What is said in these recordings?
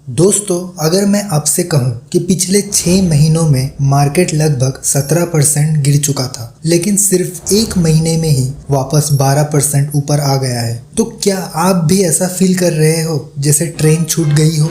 दोस्तों, अगर मैं आपसे कहूं कि पिछले 6 महीनों में मार्केट लगभग 17% गिर चुका था, लेकिन सिर्फ एक महीने में ही वापस 12% ऊपर आ गया है, तो क्या आप भी ऐसा फील कर रहे हो जैसे ट्रेन छूट गई हो?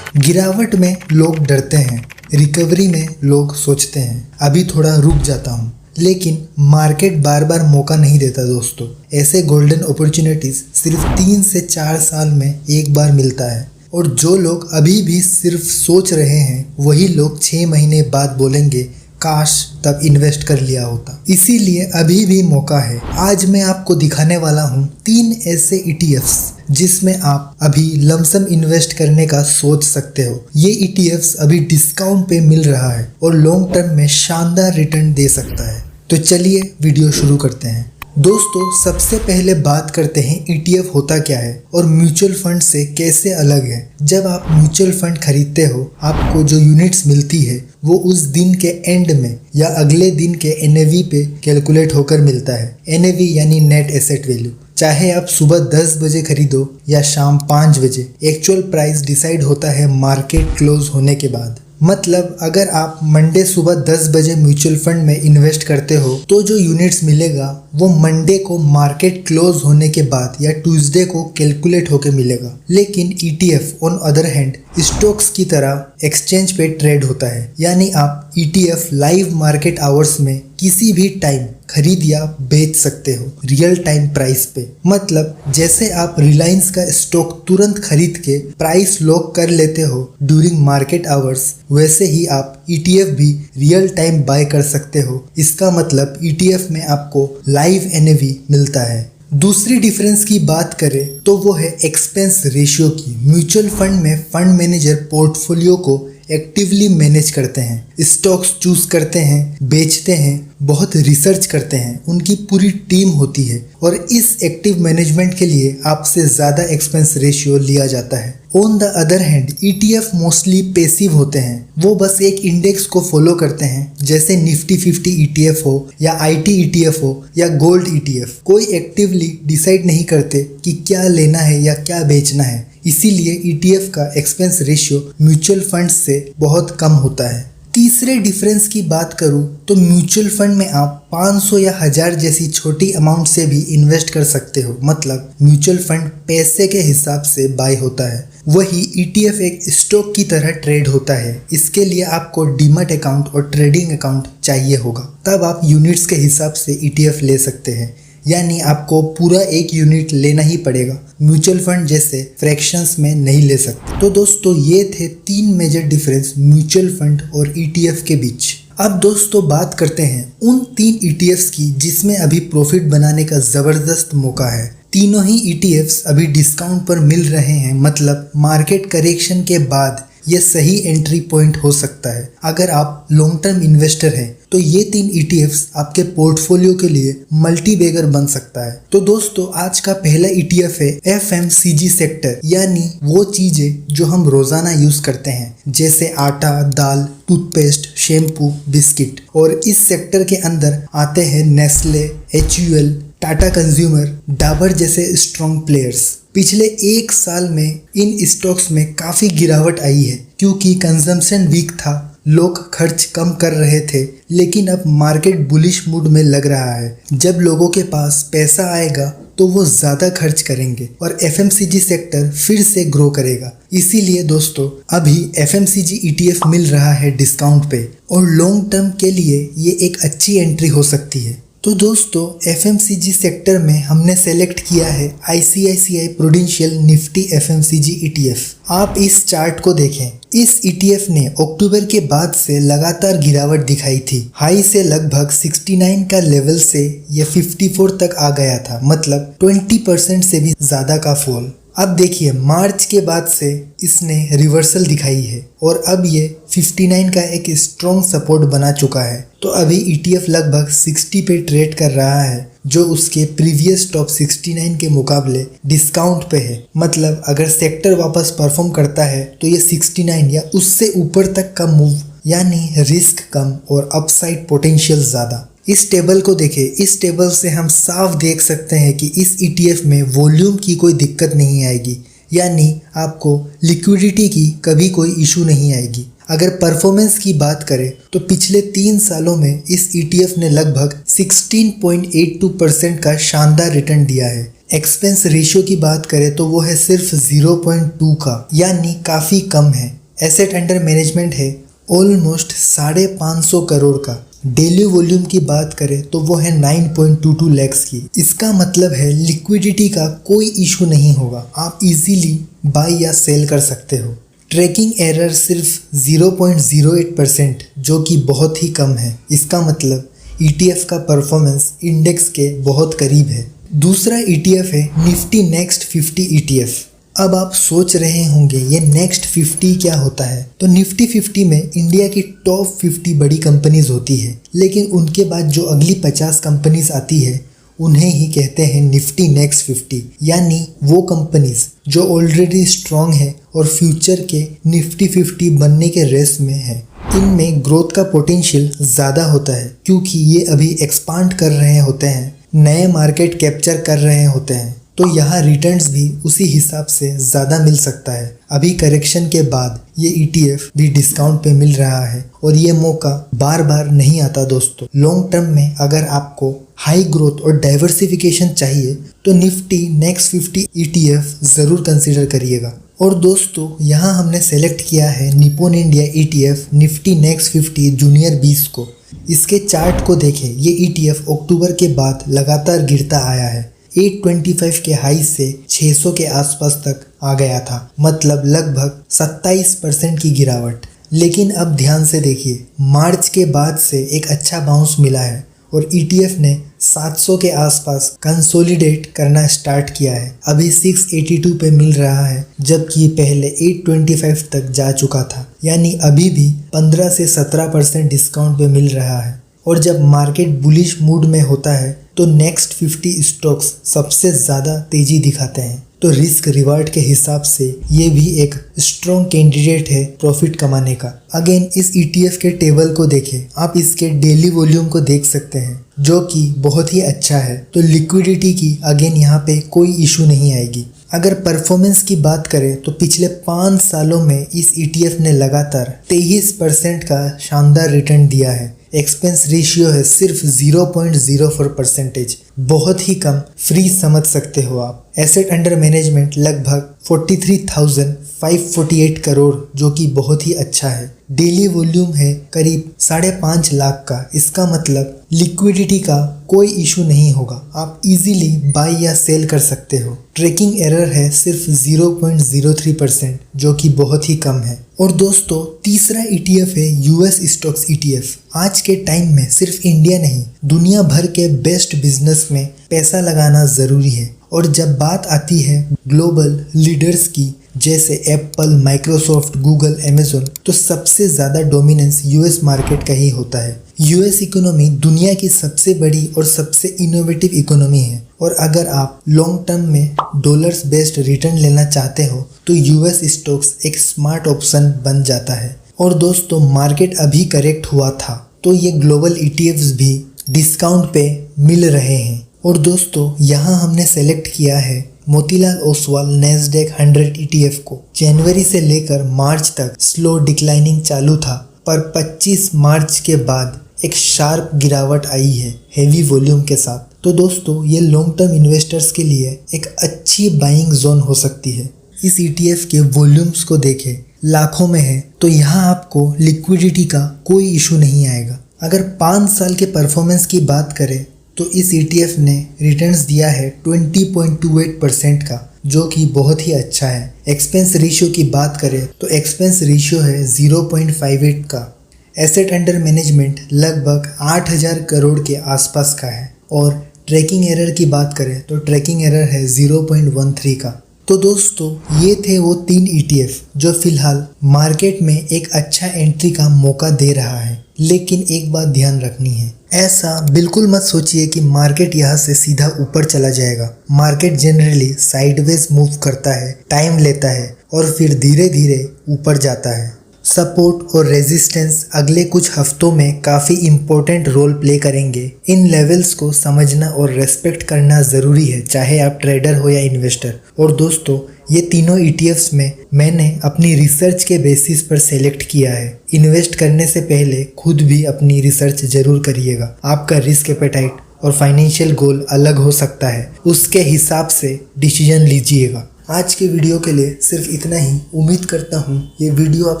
गिरावट में लोग डरते हैं, रिकवरी में लोग सोचते हैं अभी थोड़ा रुक जाता हूँ, लेकिन मार्केट बार बार मौका नहीं देता दोस्तों। ऐसे गोल्डन अपॉर्चुनिटीज सिर्फ 3 से 4 साल में एक बार मिलता है, और जो लोग अभी भी सिर्फ सोच रहे हैं वही लोग 6 महीने बाद बोलेंगे काश तब इन्वेस्ट कर लिया होता। इसीलिए अभी भी मौका है। आज मैं आपको दिखाने वाला हूँ 3 ऐसे ETFs जिसमें आप अभी लमसम इन्वेस्ट करने का सोच सकते हो। ये ETFs अभी डिस्काउंट पे मिल रहा है और लॉन्ग टर्म में शानदार रिटर्न दे सकता है। तो चलिए वीडियो शुरू करते हैं। दोस्तों, सबसे पहले बात करते हैं ETF होता क्या है और म्यूचुअल फंड से कैसे अलग है। जब आप म्यूचुअल फंड खरीदते हो, आपको जो यूनिट्स मिलती है वो उस दिन के एंड में या अगले दिन के NAV पे कैलकुलेट होकर मिलता है। NAV यानी नेट एसेट वैल्यू। चाहे आप सुबह 10 बजे खरीदो या शाम 5 बजे, एक्चुअल प्राइस डिसाइड होता है मार्केट क्लोज होने के बाद। मतलब अगर आप मंडे सुबह 10 बजे म्यूचुअल फंड में इन्वेस्ट करते हो तो जो यूनिट्स मिलेगा वो मंडे को मार्केट क्लोज होने के बाद या ट्यूसडे को कैलकुलेट होके मिलेगा। लेकिन ETF on other hand stocks की तरह एक्सचेंज पे ट्रेड होता है, यानी आप ETF लाइव मार्केट आवर्स में किसी भी टाइम खरीद या बेच सकते हो रियल टाइम प्राइस पे। मतलब जैसे आप रिलायंस का स्टॉक तुरंत खरीद के प्राइस लॉक कर लेते हो ड्यूरिंग मार्केट आवर्स, वैसे ही आप ETF भी रियल टाइम बाय कर सकते हो। इसका मतलब ETF में आपको लाइव NAV मिलता है। दूसरी डिफरेंस की बात करें तो वो है एक्सपेंस रेशियो की। म्यूचुअल फंड में फंड मैनेजर पोर्टफोलियो को एक्टिवली मैनेज करते हैं, स्टॉक्स चूज करते हैं, बेचते हैं, बहुत रिसर्च करते हैं, उनकी पूरी टीम होती है और इस एक्टिव मैनेजमेंट के लिए आपसे ज़्यादा एक्सपेंस रेशियो लिया जाता है। On the other hand ETF mostly passive होते हैं, वो बस एक इंडेक्स को फॉलो करते हैं, जैसे निफ्टी 50 ETF हो या IT ETF हो या गोल्ड ETF। कोई एक्टिवली डिसाइड नहीं करते कि क्या लेना है या क्या बेचना है। इसीलिए ETF का एक्सपेंस रेशियो म्यूचुअल फंड से बहुत कम होता है। तीसरे डिफरेंस की बात करूं तो म्यूचुअल फंड में आप 500 या 1000 जैसी छोटी अमाउंट से भी इन्वेस्ट कर सकते हो। मतलब म्यूचुअल फंड पैसे के हिसाब से बाय होता है, वही ETF एक स्टॉक की तरह ट्रेड होता है। इसके लिए आपको डीमैट अकाउंट और ट्रेडिंग अकाउंट चाहिए होगा, तब आप यूनिट्स के हिसाब से ETF ले सकते हैं, यानी आपको पूरा एक यूनिट लेना ही पड़ेगा। म्यूचुअल फंड जैसे फ्रैक्शंस में नहीं ले सकते। तो दोस्तों, ये थे 3 मेजर डिफरेंस म्यूचुअल फंड और ETF के बीच। अब दोस्तों बात करते हैं उन 3 ETFs की जिसमें अभी प्रॉफिट बनाने का ज़बरदस्त मौका है। तीनों ही ETFs अभी डिस्काउंट पर मिल रहे हैं, मतलब मार्केट करेक्शन के बाद ये सही एंट्री पॉइंट हो सकता है। अगर आप लॉन्ग टर्म इन्वेस्टर हैं तो ये 3 ETFs आपके पोर्टफोलियो के लिए मल्टी बैगर बन सकता है। तो दोस्तों, आज का पहला ETF है FMCG सेक्टर, यानी वो चीजें जो हम रोजाना यूज करते हैं, जैसे आटा, दाल, टूथपेस्ट, शैम्पू, बिस्किट। और इस सेक्टर के अंदर आते हैं Nestle, HUL, Tata consumer, Dabur जैसे स्ट्रॉन्ग प्लेयर्स। पिछले 1 साल में इन स्टॉक्स में काफ़ी गिरावट आई है क्योंकि कंजम्पशन वीक था, लोग खर्च कम कर रहे थे, लेकिन अब मार्केट बुलिश मूड में लग रहा है। जब लोगों के पास पैसा आएगा तो वो ज़्यादा खर्च करेंगे और FMCG सेक्टर फिर से ग्रो करेगा। इसीलिए दोस्तों, अभी FMCG ETF मिल रहा है डिस्काउंट पे और लॉन्ग टर्म के लिए ये एक अच्छी एंट्री हो सकती है। तो दोस्तों, FMCG सेक्टर में हमने सेलेक्ट किया है ICICI prudential Nifty FMCG ETF। आप इस चार्ट को देखें। इस ETF ने अक्टूबर के बाद से लगातार गिरावट दिखाई थी। हाई से लगभग 69 का लेवल से ये 54 तक आ गया था, मतलब 20% से भी ज़्यादा का फॉल। अब देखिए, मार्च के बाद से इसने रिवर्सल दिखाई है और अब ये 59 का एक स्ट्रॉन्ग सपोर्ट बना चुका है। तो अभी ETF लगभग 60 पे ट्रेड कर रहा है, जो उसके प्रीवियस टॉप 69 के मुकाबले डिस्काउंट पे है। मतलब अगर सेक्टर वापस परफॉर्म करता है तो ये 69 या उससे ऊपर तक का मूव, यानी रिस्क कम और अपसाइड पोटेंशियल ज़्यादा। इस टेबल को देखें। इस टेबल से हम साफ देख सकते हैं कि इस ETF में वॉल्यूम की कोई दिक्कत नहीं आएगी, यानी आपको लिक्विडिटी की कभी कोई इशू नहीं आएगी। अगर परफॉर्मेंस की बात करें तो पिछले 3 सालों में इस ETF ने लगभग 16.82% का शानदार रिटर्न दिया है। एक्सपेंस रेशियो की बात करें तो वो है सिर्फ 0.2 का, यानी काफ़ी कम है। एसेट अंडर मैनेजमेंट है ऑलमोस्ट 550 करोड़ का। डेली वॉल्यूम की बात करें तो वो है 9.22 लैक्स की। इसका मतलब है लिक्विडिटी का कोई इशू नहीं होगा, आप इजीली बाय या सेल कर सकते हो। ट्रैकिंग एरर सिर्फ 0.08%, जो कि बहुत ही कम है। इसका मतलब ETF का परफॉर्मेंस इंडेक्स के बहुत करीब है। दूसरा ETF है निफ्टी नेक्स्ट 50 ETF। अब आप सोच रहे होंगे ये नेक्स्ट 50 क्या होता है। तो निफ्टी 50 में इंडिया की टॉप 50 बड़ी कंपनीज होती है, लेकिन उनके बाद जो अगली 50 कंपनीज आती है उन्हें ही कहते हैं निफ्टी नेक्स्ट 50, यानी वो कंपनीज जो ऑलरेडी स्ट्रॉन्ग है और फ्यूचर के निफ्टी 50 बनने के रेस में है। इनमें ग्रोथ का पोटेंशियल ज़्यादा होता है क्योंकि ये अभी एक्सपांड कर रहे होते हैं, नए मार्केट कैप्चर कर रहे होते हैं, तो यहाँ रिटर्न्स भी उसी हिसाब से ज़्यादा मिल सकता है। अभी करेक्शन के बाद ये ETF भी डिस्काउंट पे मिल रहा है और ये मौका बार बार नहीं आता दोस्तों। लॉन्ग टर्म में अगर आपको हाई ग्रोथ और डाइवर्सिफिकेशन चाहिए तो निफ्टी नेक्स्ट 50 ETF ज़रूर कंसिडर करिएगा। और दोस्तों यहाँ हमने सेलेक्ट किया है Nippon India ETF Nifty next 50 junior 20 को। इसके चार्ट को देखें, ये ETF अक्टूबर के बाद लगातार गिरता आया है। 825 के हाई से 600 के आसपास तक आ गया था, मतलब लगभग 27% की गिरावट। लेकिन अब ध्यान से देखिए, मार्च के बाद से एक अच्छा बाउंस मिला है और ETF ने 700 के आसपास कंसोलिडेट करना स्टार्ट किया है। अभी 682 पे मिल रहा है, जबकि पहले 825 तक जा चुका था, यानी अभी भी 15 से 17% डिस्काउंट पे मिल रहा है। और जब मार्केट बुलिश मूड में होता है तो नेक्स्ट 50 स्टॉक्स सबसे ज़्यादा तेजी दिखाते हैं। तो रिस्क रिवार्ड के हिसाब से ये भी एक स्ट्रॉन्ग कैंडिडेट है प्रॉफिट कमाने का। अगेन इस ETF के टेबल को देखें, आप इसके डेली वॉल्यूम को देख सकते हैं जो कि बहुत ही अच्छा है। तो लिक्विडिटी की अगेन यहाँ पे कोई इशू नहीं आएगी। अगर परफॉर्मेंस की बात करें तो पिछले 5 सालों में इस ETF ने लगातार 23% का शानदार रिटर्न दिया है। एक्सपेंस रेशियो है सिर्फ 0.04%, बहुत ही कम। फ्री समझ सकते हो आप। एसेट अंडर मैनेजमेंट लगभग 43,548 करोड़, जो कि बहुत ही अच्छा है। डेली वॉल्यूम है करीब 5.5 लाख का। इसका मतलब लिक्विडिटी का कोई इशू नहीं होगा, आप इजीली बाय या सेल कर सकते हो। ट्रैकिंग एरर है सिर्फ 0.03%, जो कि बहुत ही कम है। और दोस्तों तीसरा ETF है US स्टॉक्स ETF। आज के टाइम में सिर्फ इंडिया नहीं, दुनिया भर के बेस्ट बिजनेस में पैसा लगाना ज़रूरी है। और जब बात आती है ग्लोबल लीडर्स की, जैसे एप्पल, माइक्रोसॉफ्ट, गूगल, अमेज़न, तो सबसे ज़्यादा डोमिनेंस US मार्केट का ही होता है। US इकोनॉमी दुनिया की सबसे बड़ी और सबसे इनोवेटिव इकोनॉमी है। और अगर आप लॉन्ग टर्म में डॉलर्स बेस्ड रिटर्न लेना चाहते हो तो US स्टॉक्स एक स्मार्ट ऑप्शन बन जाता है। और दोस्तों मार्केट अभी करेक्ट हुआ था तो ये ग्लोबल ETFs भी डिस्काउंट पे मिल रहे हैं। और दोस्तों यहाँ हमने सेलेक्ट किया है मोतीलाल ओसवाल नैस्डैक 100 ETF को। जनवरी से लेकर मार्च तक स्लो डिक्लाइनिंग चालू था, पर 25 मार्च के बाद एक शार्प गिरावट आई है हेवी वॉल्यूम के साथ। तो दोस्तों ये लॉन्ग टर्म इन्वेस्टर्स के लिए एक अच्छी बाइंग जोन हो सकती है। इस ETF के वॉल्यूम्स को देखें, लाखों में है, तो यहाँ आपको लिक्विडिटी का कोई इशू नहीं आएगा। अगर 5 साल के परफॉर्मेंस की बात करें तो इस ETF ने रिटर्न्स दिया है 20.28% का, जो कि बहुत ही अच्छा है। एक्सपेंस रेशियो की बात करें तो एक्सपेंस रेशियो है 0.58 का। एसेट अंडर मैनेजमेंट लगभग 8,000 करोड़ के आसपास का है। और ट्रैकिंग एरर की बात करें तो ट्रैकिंग एरर है 0.13 का। तो दोस्तों ये थे वो 3 ETF जो फिलहाल मार्केट में एक अच्छा एंट्री का मौका दे रहा है। लेकिन एक बात ध्यान रखनी है, ऐसा बिल्कुल मत सोचिए कि मार्केट यहाँ से सीधा ऊपर चला जाएगा। मार्केट जनरली साइडवेज मूव करता है, टाइम लेता है और फिर धीरे धीरे ऊपर जाता है। सपोर्ट और रेजिस्टेंस अगले कुछ हफ्तों में काफ़ी इम्पोर्टेंट रोल प्ले करेंगे। इन लेवल्स को समझना और रेस्पेक्ट करना ज़रूरी है, चाहे आप ट्रेडर हो या इन्वेस्टर। और दोस्तों, ये तीनों ETFs में मैंने अपनी रिसर्च के बेसिस पर सेलेक्ट किया है। इन्वेस्ट करने से पहले खुद भी अपनी रिसर्च ज़रूर करिएगा। आपका रिस्क एपेटाइट और फाइनेंशियल गोल अलग हो सकता है, उसके हिसाब से डिसीजन लीजिएगा। आज के वीडियो के लिए सिर्फ इतना ही। उम्मीद करता हूँ ये वीडियो आप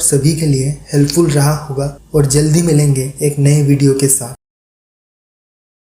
सभी के लिए हेल्पफुल रहा होगा और जल्दी मिलेंगे एक नए वीडियो के साथ।